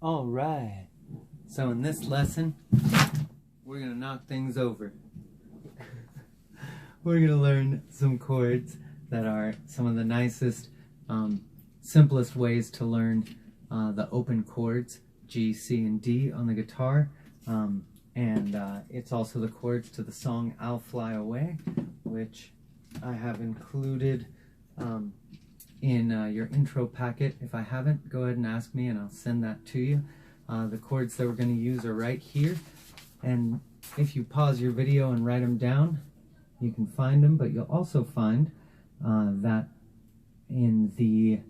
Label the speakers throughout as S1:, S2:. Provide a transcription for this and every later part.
S1: All right, so in this lesson, we're going to knock things over. We're going to learn some chords that are some of the nicest, simplest ways to learn the open chords, G, C, and D on the guitar. It's also the chords to the song I'll Fly Away, which I have included in your intro packet. If I haven't, go ahead and ask me and I'll send that to you. The chords that we're going to use are right here, and if you pause your video and write them down, you can find them, but you'll also find that in the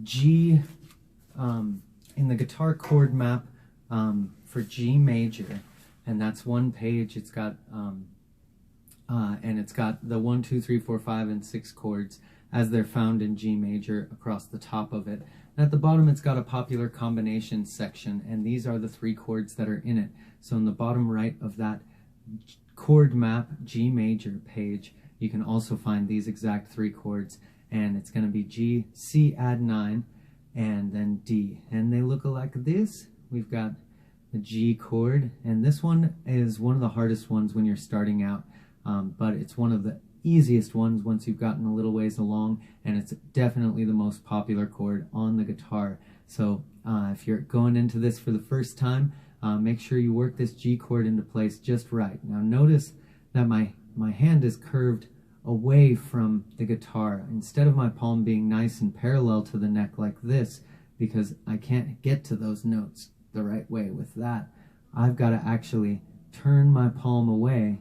S1: G, in the guitar chord map for G major, and that's one page. It's got and it's got the 1, 2, 3, 4, 5, and 6 chords as they're found in G major across the top of it. And at the bottom, it's got a popular combination section, and these are the 3 chords that are in it. So in the bottom right of that chord map G major page, you can also find these exact 3 chords, and it's going to be G, C add 9, and then D. And they look like this. We've got the G chord, and this one is one of the hardest ones when you're starting out, but it's one of the easiest ones once you've gotten a little ways along, and it's definitely the most popular chord on the guitar. So if you're going into this for the first time, make sure you work this G chord into place just right. Now notice that my hand is curved away from the guitar instead of my palm being nice and parallel to the neck like this, because I can't get to those notes the right way with that. I've got to actually turn my palm away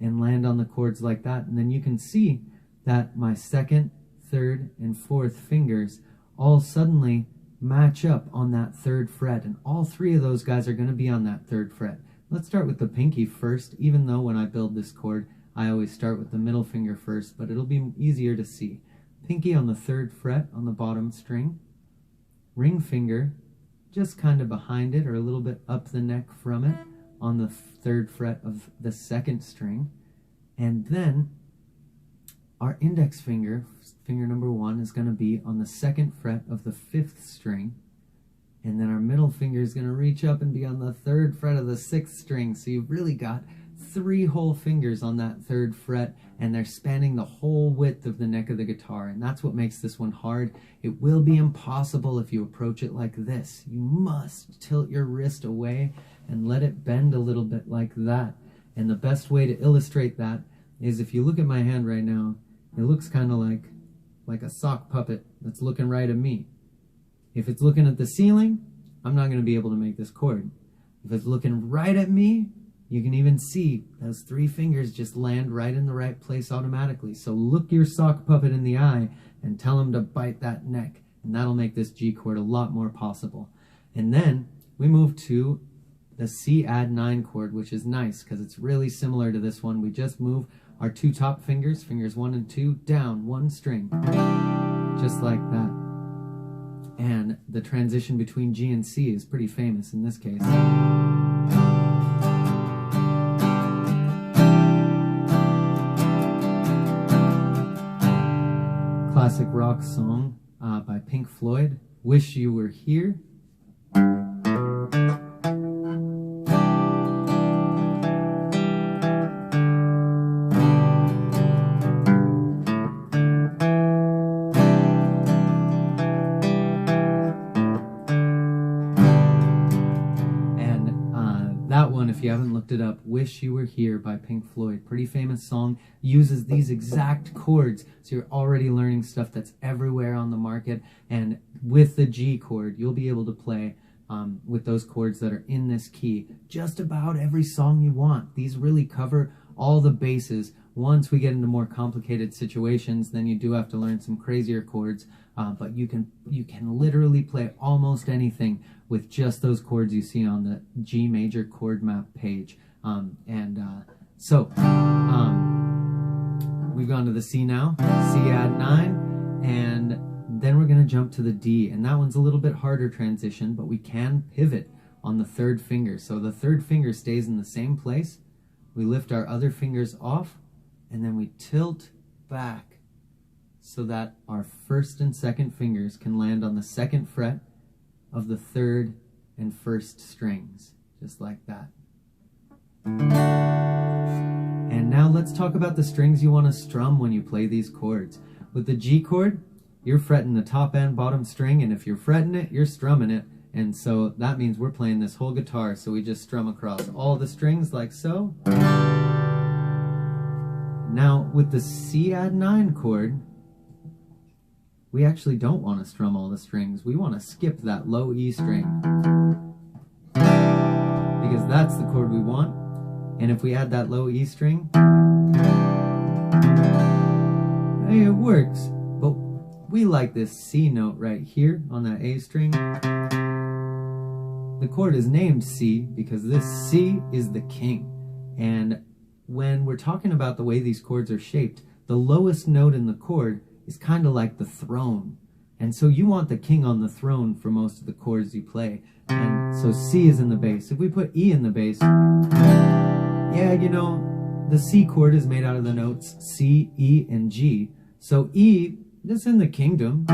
S1: and land on the chords like that, and then you can see that my 2nd, 3rd, and 4th fingers all suddenly match up on that 3rd fret, and all 3 of those guys are going to be on that 3rd fret. Let's start with the pinky first, even though when I build this chord I always start with the middle finger first, but it'll be easier to see. Pinky on the 3rd fret on the bottom string, ring finger just kind of behind it or a little bit up the neck from it on the 3rd fret of the 2nd string, and then our index finger, finger number 1, is going to be on the 2nd fret of the 5th string, and then our middle finger is going to reach up and be on the 3rd fret of the 6th string. So you've really got 3 whole fingers on that 3rd fret, and they're spanning the whole width of the neck of the guitar, and that's what makes this one hard. It will be impossible if you approach it like this. You must tilt your wrist away and let it bend a little bit like that. And the best way to illustrate that is if you look at my hand right now, it looks kind of like a sock puppet that's looking right at me. If it's looking at the ceiling, I'm not going to be able to make this chord. If it's looking right at me, you can even see those 3 fingers just land right in the right place automatically. So look your sock puppet in the eye and tell him to bite that neck, and that'll make this G chord a lot more possible. And then we move to the C add 9 chord, which is nice because it's really similar to this one. We just move our 2 top fingers, fingers 1 and 2, down 1 string, just like that. And the transition between G and C is pretty famous in this case. Classic rock song by Pink Floyd, Wish You Were Here. That one, if you haven't looked it up, Wish You Were Here by Pink Floyd, pretty famous song, uses these exact chords, so you're already learning stuff that's everywhere on the market. And with the G chord, you'll be able to play with those chords that are in this key just about every song you want. These really cover all the bases. Once we get into more complicated situations, then you do have to learn some crazier chords, but you can literally play almost anything with just those chords you see on the G major chord map page. So we've gone to the C now, C add 9, and then we're going to jump to the D, and that one's a little bit harder transition, but we can pivot on the 3rd finger. So the 3rd finger stays in the same place. We lift our other fingers off, and then we tilt back so that our 1st and 2nd fingers can land on the 2nd fret of the 3rd and first strings, just like that. And now let's talk about the strings you want to strum when you play these chords. With the G chord, you're fretting the top and bottom string, and if you're fretting it, you're strumming it. And so that means we're playing this whole guitar, so we just strum across all the strings like so. Now with the C add 9 chord, we actually don't want to strum all the strings. We want to skip that low E string, because that's the chord we want. And if we add that low E string, it works. But we like this C note right here on that A string. The chord is named C because this C is the king. And when we're talking about the way these chords are shaped, the lowest note in the chord is kind of like the throne. And so you want the king on the throne for most of the chords you play. And so C is in the bass. If we put E in the bass, yeah, you know, the C chord is made out of the notes C, E, and G. So E is in the kingdom.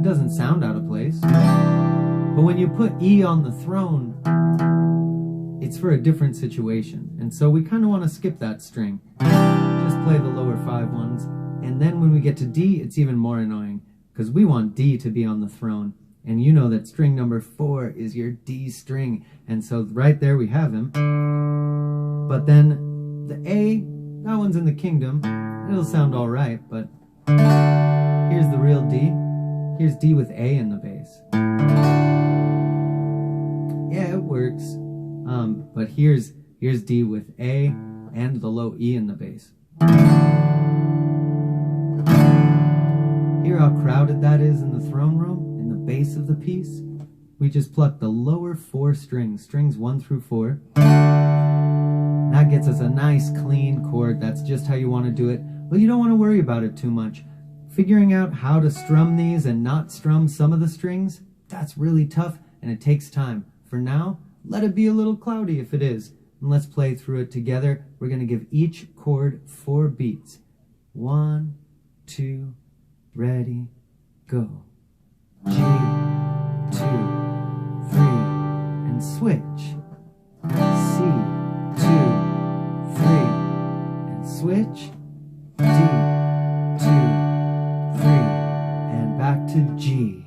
S1: It doesn't sound out of place. But when you put E on the throne, it's for a different situation. And so we kind of want to skip that string. Just play the lower 5 ones. And then when we get to D, it's even more annoying, because we want D to be on the throne. And you know that string number 4 is your D string. And so right there we have him. But then the A, that one's in the kingdom. It'll sound all right, but here's the real D. Here's D with A in the bass. Yeah, it works. But here's D with A and the low E in the bass. Hear how crowded that is in the throne room, in the bass of the piece? We just pluck the lower 4 strings, strings 1 through 4. That gets us a nice clean chord. That's just how you want to do it. But you don't want to worry about it too much. Figuring out how to strum these and not strum some of the strings, that's really tough and it takes time. For now, let it be a little cloudy if it is. And let's play through it together. We're going to give each chord 4 beats. 1, 2, ready, go. G, 2, 3, and switch. C, 2, 3, and switch. D, 2, 3, and back to G.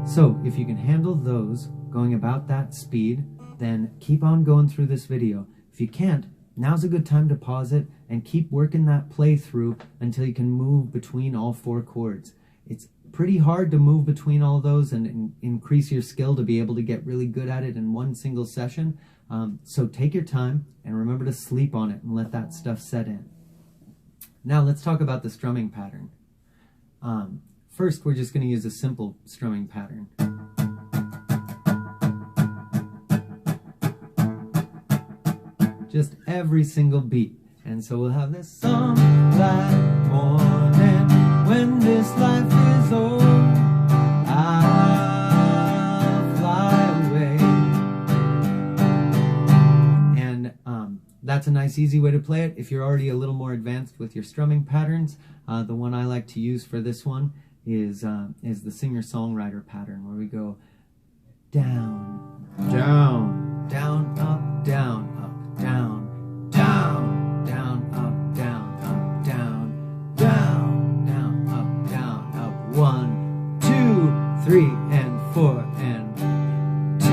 S1: So if you can handle those, going about that speed, then keep on going through this video. If you can't, now's a good time to pause it and keep working that playthrough until you can move between all 4 chords. It's pretty hard to move between all those and increase your skill to be able to get really good at it in one single session. So take your time and remember to sleep on it and let that stuff set in. Now let's talk about the strumming pattern. First, we're just going to use a simple strumming pattern. Just every single beat. And so we'll have this. Some black morning when this life is old, I'll fly away. And that's a nice easy way to play it. If you're already a little more advanced with your strumming patterns, the one I like to use for this one is the singer-songwriter pattern, where we go down, down, down, up, down, up, down, down, down, up, down, up, down, down, down, up, down, up. 1, 2, 3, and 4, and 2,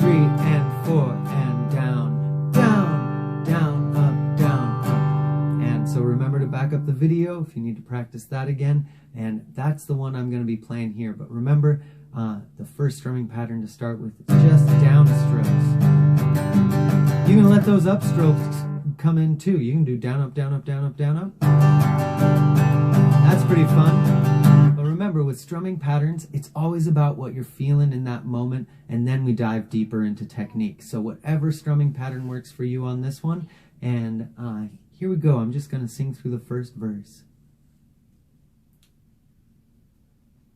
S1: 3, and 4, and down, down, down, up, down, up. And so remember to back up the video if you need to practice that again. And that's the one I'm going to be playing here. But remember, the first strumming pattern to start with is just down strokes. You can let those up strokes come in too. You can do down, up, down, up, down, up, down, up. That's pretty fun. But remember, with strumming patterns, it's always about what you're feeling in that moment, and then we dive deeper into technique. So whatever strumming pattern works for you on this one. And here we go. I'm just going to sing through the first verse.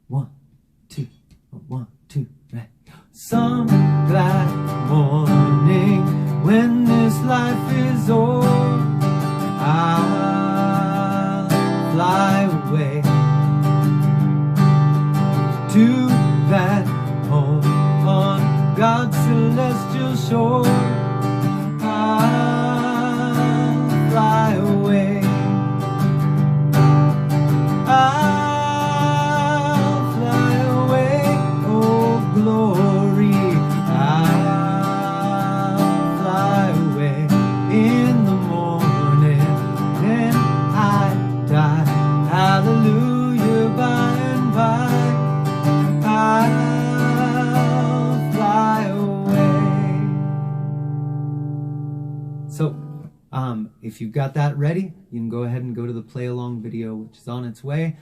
S1: 1, 2, 1, 2, right. Some black morning when this life is old, I'll fly away. to that home on God's celestial shore. I'll fly away. I'll fly away, oh glory. I'll fly away in the morning, and I die. Hallelujah, by and by. I'll fly away. So, if you've got that ready, you can go ahead and go to the play along video, which is on its way.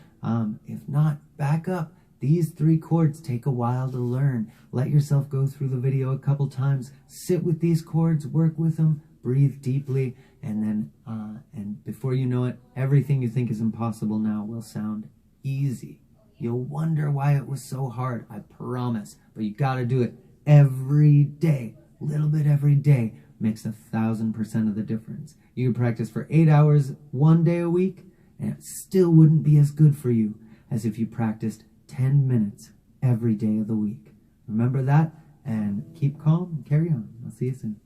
S1: If not, back up. These 3 chords take a while to learn. Let yourself go through the video a couple times. Sit with these chords, work with them, breathe deeply, and then, and before you know it, everything you think is impossible now will sound easy. You'll wonder why it was so hard, I promise. But you gotta do it every day. A little bit every day makes 1,000% of the difference. You can practice for 8 hours 1 day a week, and it still wouldn't be as good for you as if you practiced 10 minutes every day of the week. Remember that, and keep calm and carry on. I'll see you soon.